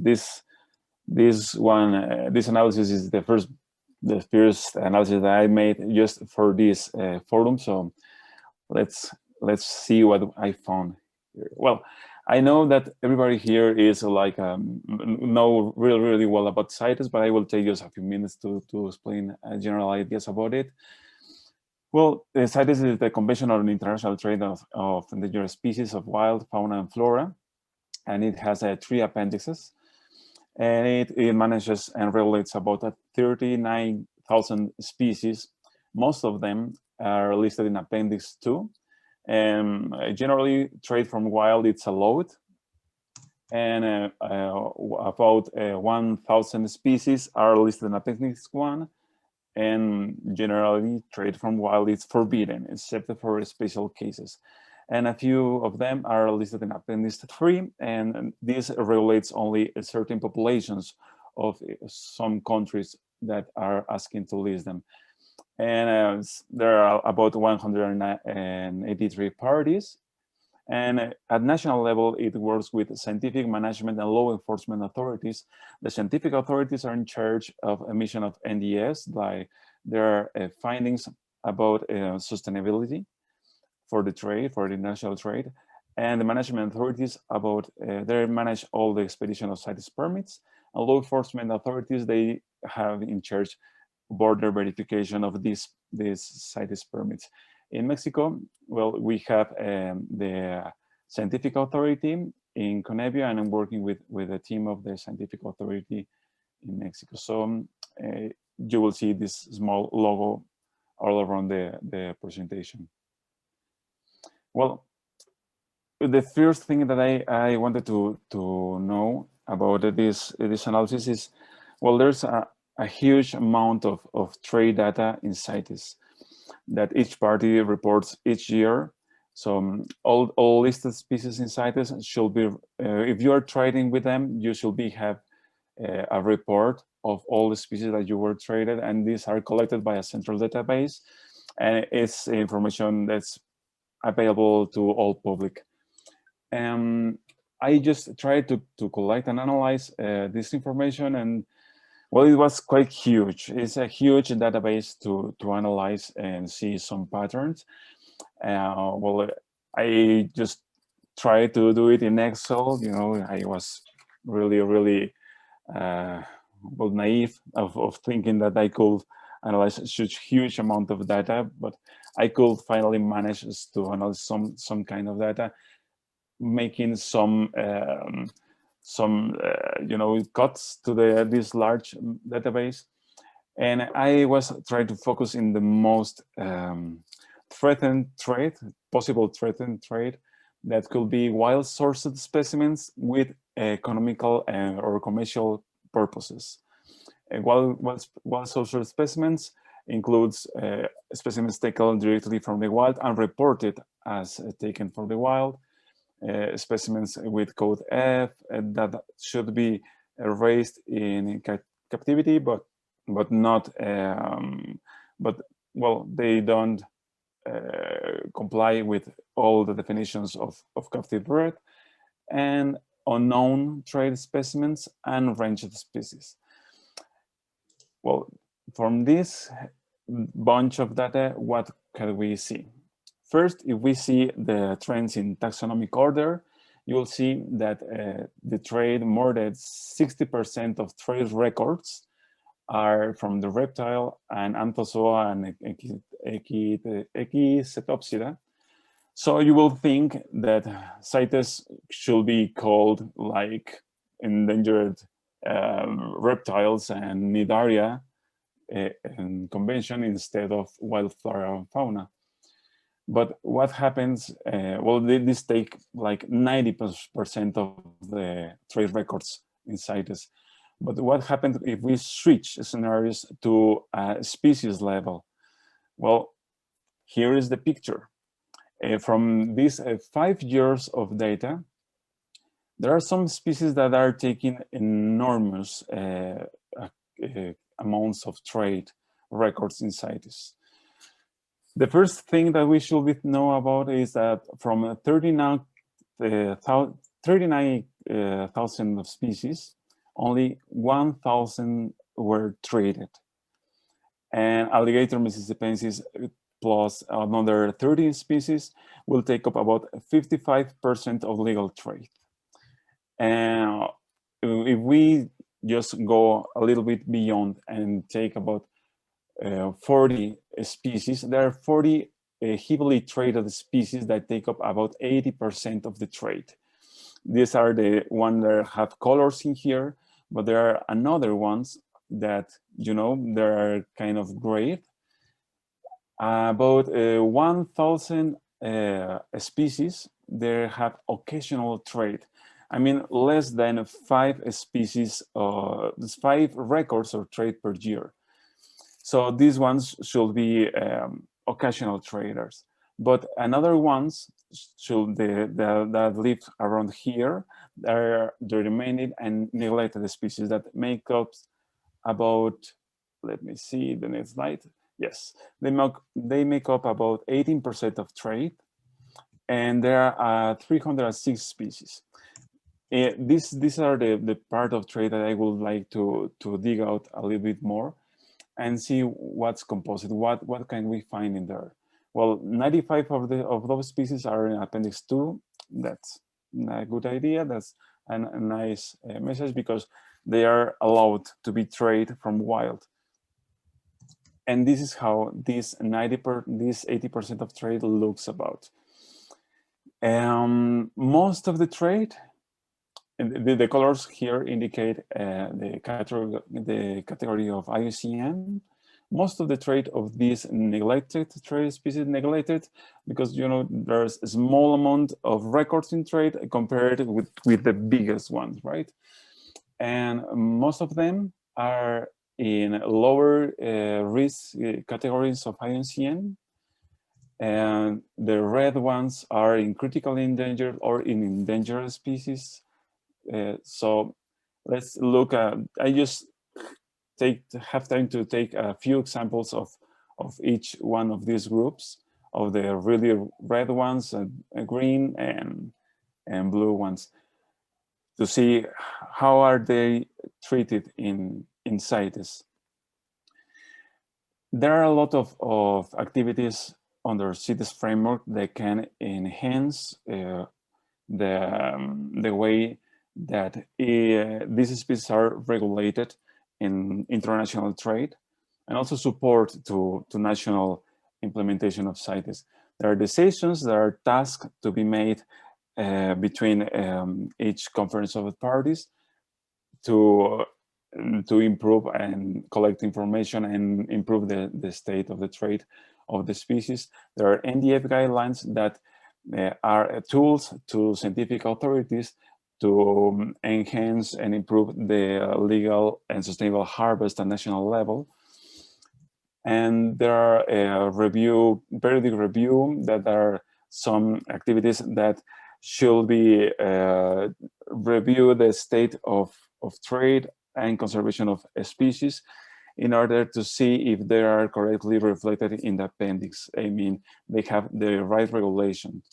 this analysis is the first analysis that I made just for this forum. So let's see what I found here. Well, I know that everybody here is like know really well about CITES, but I will take just a few minutes to explain general ideas about it. Well, CITES is the Convention on International Trade of Endangered Species of Wild Fauna and Flora, and it has 3 appendices, and it manages and regulates about 39,000 species. Most of them are listed in Appendix 2. Generally, trade from wild it's allowed, and about 1,000 species are listed in Appendix 1, and generally trade from wild is forbidden except for special cases. And a few of them are listed in Appendix 3, and this regulates only certain populations of some countries that are asking to list them. And there are about 183 parties. And at national level, it works with scientific management and law enforcement authorities. The scientific authorities are in charge of emission of NDS, like there are findings about sustainability for the trade, for the international trade, and the management authorities about, they manage all the expedition of CITES permits, and law enforcement authorities, they have in charge border verification of these CITES permits. In Mexico, well, we have the scientific authority in CONABIO, and I'm working with a team of the scientific authority in Mexico. So you will see this small logo all around the presentation. Well, the first thing that I wanted to know about this analysis is, well, there's a huge amount of trade data in CITES that each party reports each year. So all listed species in CITES should be, if you are trading with them, you should have a report of all the species that you were traded, and these are collected by a central database, and it's information that's available to all public. I just tried to collect and analyze this information, and well, it was quite huge. It's a huge database to analyze and see some patterns. Well, I just tried to do it in Excel. You know, I was really well, naive of thinking that I could analyze such huge amount of data, but I could finally manage to analyze some kind of data, making some you know, cuts to this large database. And I was trying to focus in the most threatened trade, possible threatened trade, that could be wild sourced specimens with economical or commercial purposes. Wild sourced specimens includes specimens taken directly from the wild and reported as taken from the wild. Specimens with code F that should be raised in captivity, but not, but well, they don't comply with all the definitions of captive bird, and unknown trade specimens and ranged species. Well, from this bunch of data, what can we see? First, if we see the trends in taxonomic order, you will see that the trade, more than 60% of trade records are from the reptile and Anthozoa and Echinopsida. So you will think that CITES should be called like endangered reptiles and Nidaria convention instead of wild flora and fauna. But what happens, well, this take like 90% of the trade records in CITES. But what happens if we switch scenarios to a species level? Well, here is the picture. From these 5 years of data, there are some species that are taking enormous amounts of trade records in CITES. The first thing that we should know about is that from 39,000 of species, only 1,000 were treated. And alligator mississippiensis plus another 13 species will take up about 55% of legal trade. And if we just go a little bit beyond and take about 40 species, there are 40 heavily traded species that take up about 80% of the trade. These are the ones that have colors in here, but there are another ones that, you know, they are kind of gray. About 1,000 species, they have occasional trade. I mean, less than 5 species, 5 records of trade per year. So these ones should be occasional traders. But another ones should that live around here are the remaining and neglected species that make up about, let me see the next slide. Yes, they make up about 18% of trade, and there are 306 species. These are the part of trade that I would like to dig out a little bit more and see what's composite, what can we find in there. Well, 95 of those species are in Appendix 2. That's a good idea. That's a nice message because they are allowed to be traded from wild. And this is how this 80% of trade looks about. Most of the trade, the colors here indicate the category of IUCN. Most of the trade of these neglected trade species neglected because, you know, there's a small amount of records in trade compared with the biggest ones, right? And most of them are in lower risk categories of IUCN. And the red ones are in critically endangered or in endangered species. So let's look at, I just have time to take a few examples of each one of these groups, of the really red ones, green and blue ones, to see how are they treated in CITES. There are a lot of activities under CITES framework that can enhance the way that these species are regulated in international trade, and also support to national implementation of CITES. There are decisions, there are tasks to be made between each conference of the parties to improve and collect information and improve the state of the trade of the species. There are NDF guidelines that are tools to scientific authorities to enhance and improve the legal and sustainable harvest at national level. And there are periodic review that are some activities that should be review the state of trade and conservation of species in order to see if they are correctly reflected in the appendix. I mean, they have the right regulation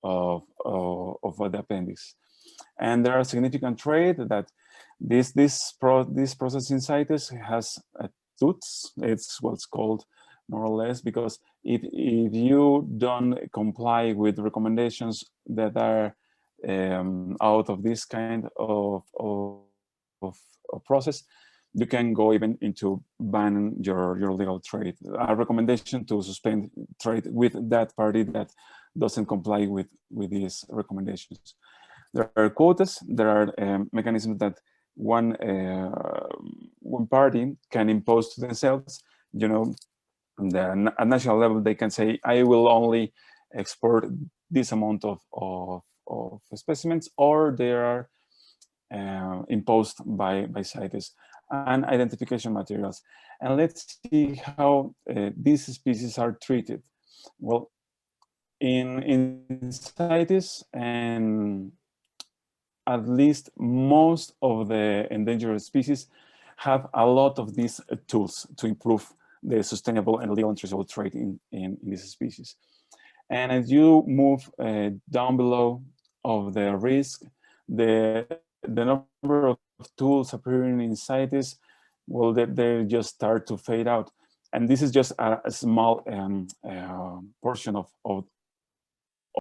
of the appendix. And there are significant trade that this process in CITES has toots. It's what's called, more or less, because if you don't comply with recommendations that are out of this kind of process, you can go even into ban your legal trade. A recommendation to suspend trade with that party that doesn't comply with these recommendations. There are quotas. There are mechanisms that one party can impose to themselves. You know, at national level, they can say, I will only export this amount of specimens, or they are imposed by CITES, and identification materials. And let's see how these species are treated. Well, in CITES, and at least most of the endangered species have a lot of these tools to improve the sustainable and legal and traceable trade in these species. And as you move down below of the risk, the the number of tools appearing in CITES, well, they just start to fade out. And this is just a small portion of